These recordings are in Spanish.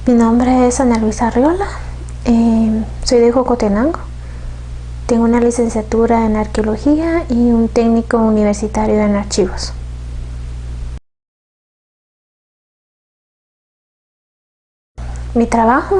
Mi nombre es Ana Luisa Arriola, soy de Jocotenango. Tengo una licenciatura en arqueología y un técnico universitario en archivos. Mi trabajo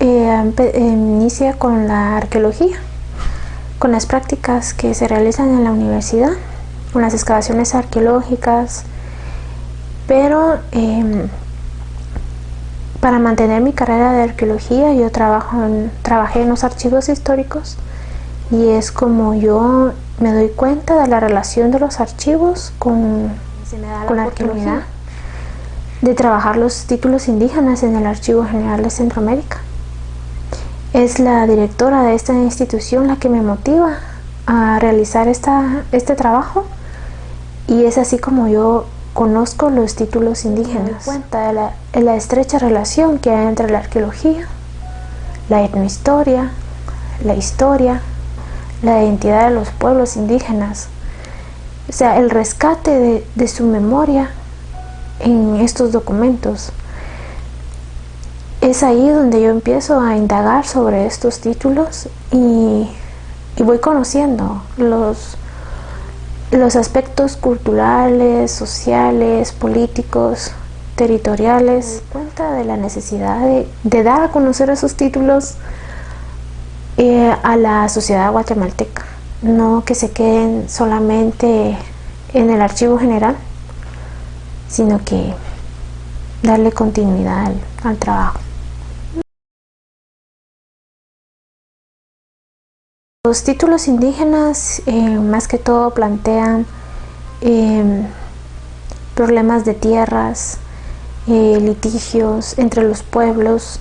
inicia con la arqueología, con las prácticas que se realizan en la universidad, con las excavaciones arqueológicas, pero para mantener mi carrera de arqueología yo trabajé en los archivos históricos, y es como yo me doy cuenta de la relación de los archivos con la arqueología, de trabajar los títulos indígenas en el Archivo General de Centroamérica. Es la directora de esta institución la que me motiva a realizar este trabajo, y es así como yo conozco los títulos indígenas. Me doy cuenta de la estrecha relación que hay entre la arqueología, la etnohistoria, la historia, la identidad de los pueblos indígenas, o sea, el rescate de su memoria en estos documentos. Es ahí donde yo empiezo a indagar sobre estos títulos y voy conociendo los aspectos culturales, sociales, políticos, territoriales. Me doy cuenta de la necesidad de dar a conocer esos títulos a la sociedad guatemalteca, no que se queden solamente en el archivo general, sino que darle continuidad al trabajo. Los títulos indígenas más que todo plantean problemas de tierras, litigios entre los pueblos.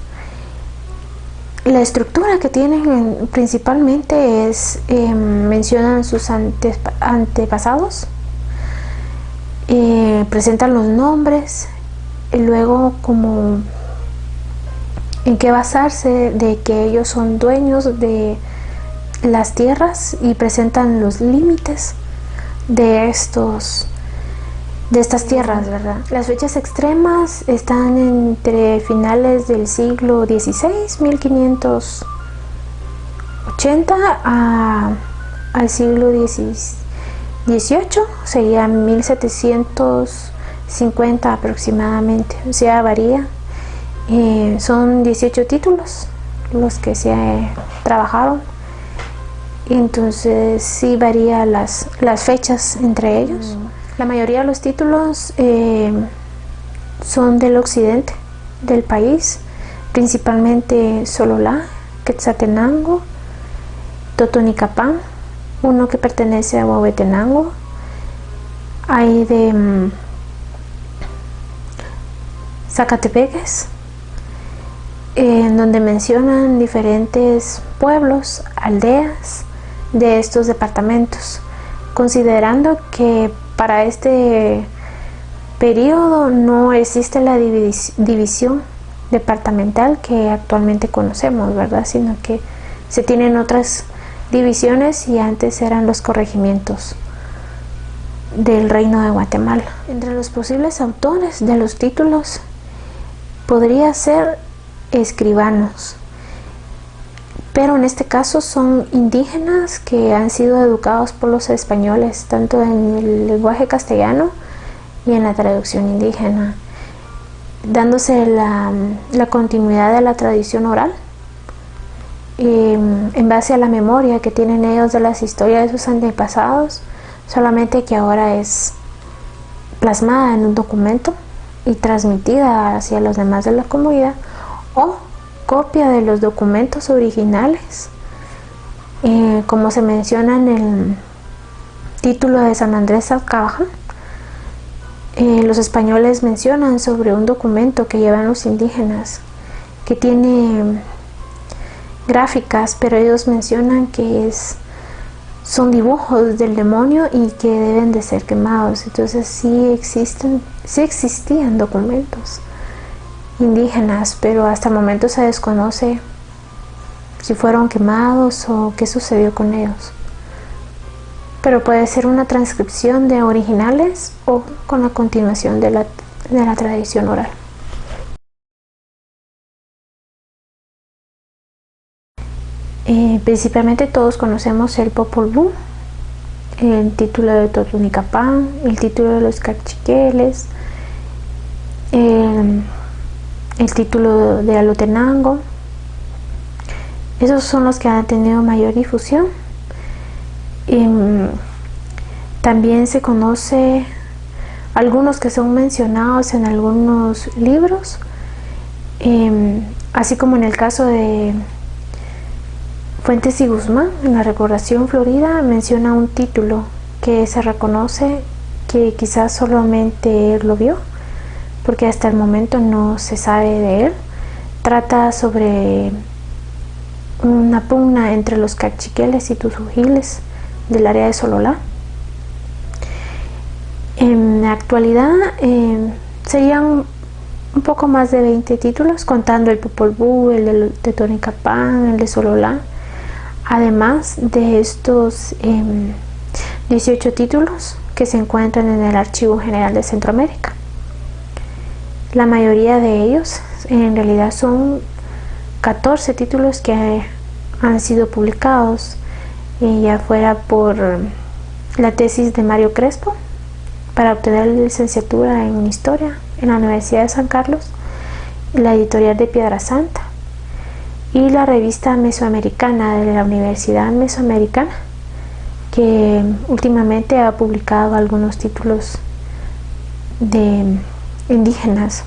La estructura que tienen principalmente es, mencionan sus antepasados, presentan los nombres, y luego como en qué basarse de que ellos son dueños de las tierras, y presentan los límites de estas tierras, ¿verdad? Las fechas extremas están entre finales del siglo XVI, 1580, al siglo XVIII, sería 1750 aproximadamente, o sea, varía. Son 18 títulos los que se trabajaron, entonces sí varía las fechas entre ellos. La mayoría de los títulos son del occidente del país, principalmente Sololá, Quetzaltenango, Totonicapán, uno que pertenece a Huehuetenango, hay de Zacatepeques, en donde mencionan diferentes pueblos, aldeas de estos departamentos, considerando que para este periodo no existe la división departamental que actualmente conocemos, ¿verdad? Sino que se tienen otras divisiones, y antes eran los corregimientos del Reino de Guatemala. Entre los posibles autores de los títulos podría ser escribanos, pero en este caso son indígenas que han sido educados por los españoles, tanto en el lenguaje castellano y en la traducción indígena, dándose la continuidad de la tradición oral, en base a la memoria que tienen ellos de las historias de sus antepasados, solamente que ahora es plasmada en un documento y transmitida hacia los demás de la comunidad, o copia de los documentos originales, como se menciona en el título de San Andrés Alcabaja. Los españoles mencionan sobre un documento que llevan los indígenas que tiene gráficas, pero ellos mencionan que son dibujos del demonio y que deben de ser quemados. Entonces sí existían documentos indígenas, pero hasta el momento se desconoce si fueron quemados o qué sucedió con ellos. Pero puede ser una transcripción de originales o con la continuación de la tradición oral. Principalmente todos conocemos el Popol Vuh, el título de Totonicapán, el título de los Cachiqueles, el título de Alotenango. Esos son los que han tenido mayor difusión. También se conoce algunos que son mencionados en algunos libros, así como en el caso de Fuentes y Guzmán, en la Recordación Florida, menciona un título que se reconoce que quizás solamente él lo vio, porque hasta el momento no se sabe de él. Trata sobre una pugna entre los cachiqueles y tusujiles del área de Sololá. En la actualidad serían un poco más de 20 títulos, contando el Popol Vuh, el de Totonicapán, el de Sololá. Además de estos 18 títulos que se encuentran en el Archivo General de Centroamérica. La mayoría de ellos en realidad son 14 títulos que han sido publicados, ya fuera por la tesis de Mario Crespo para obtener la licenciatura en Historia en la Universidad de San Carlos, la editorial de Piedra Santa y la revista Mesoamericana de la Universidad Mesoamericana, que últimamente ha publicado algunos títulos de indígenas.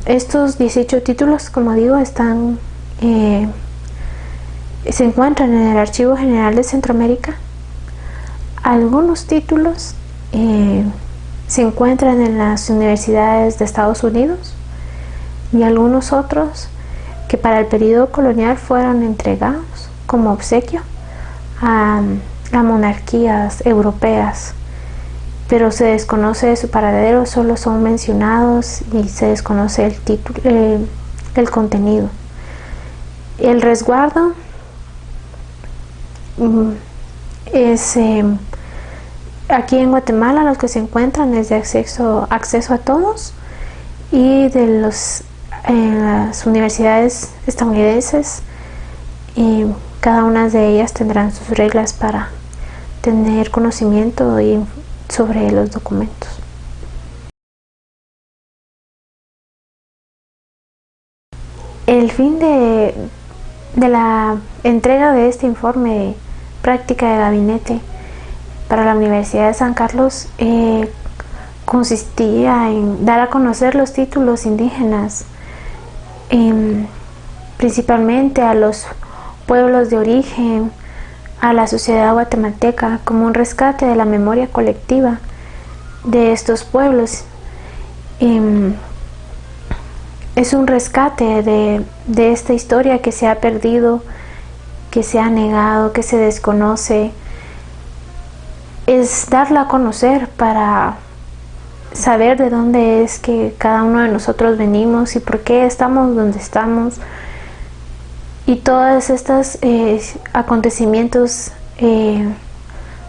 Estos 18 títulos, como digo, se encuentran en el Archivo General de Centroamérica. Algunos títulos se encuentran en las universidades de Estados Unidos y algunos otros que para el periodo colonial fueron entregados como obsequio a monarquías europeas, pero se desconoce su paradero, solo son mencionados y se desconoce el título, el contenido. El resguardo es aquí en Guatemala, los que se encuentran es de acceso a todos, y de las universidades estadounidenses, y cada una de ellas tendrán sus reglas para tener conocimiento sobre los documentos. El fin de la entrega de este informe práctica de gabinete para la Universidad de San Carlos consistía en dar a conocer los títulos indígenas, principalmente a los pueblos de origen, a la sociedad guatemalteca, como un rescate de la memoria colectiva de estos pueblos. Es un rescate de esta historia que se ha perdido, que se ha negado, que se desconoce. Es darla a conocer para saber de dónde es que cada uno de nosotros venimos y por qué estamos donde estamos, y todos estos acontecimientos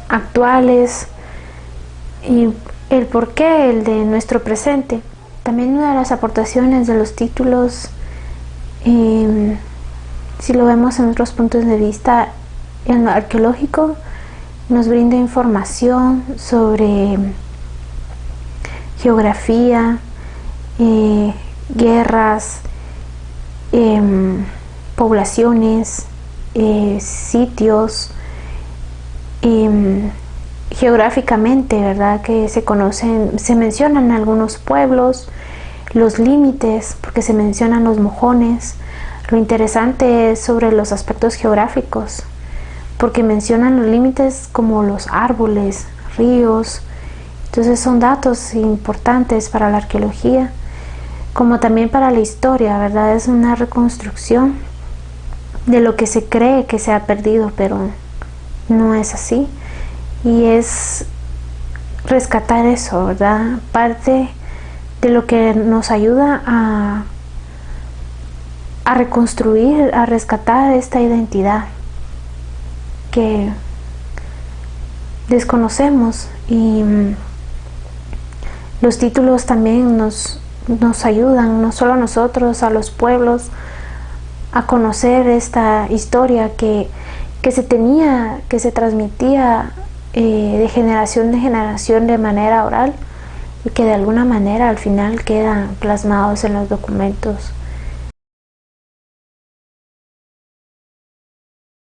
actuales y el porqué, el de nuestro presente. También una de las aportaciones de los títulos, si lo vemos en otros puntos de vista, en lo arqueológico nos brinda información sobre geografía, guerras, poblaciones, sitios, geográficamente, ¿verdad? Que se mencionan algunos pueblos, los límites, porque se mencionan los mojones. Lo interesante es sobre los aspectos geográficos, porque mencionan los límites como los árboles, ríos. Entonces son datos importantes para la arqueología, como también para la historia, ¿verdad? Es una reconstrucción de lo que se cree que se ha perdido, pero no es así. Y es rescatar eso, ¿verdad? Parte de lo que nos ayuda a reconstruir, a rescatar esta identidad que desconocemos. Y los títulos también nos ayudan, no solo a nosotros, a los pueblos, a conocer esta historia que se tenía, que se transmitía de generación de manera oral y que de alguna manera al final quedan plasmados en los documentos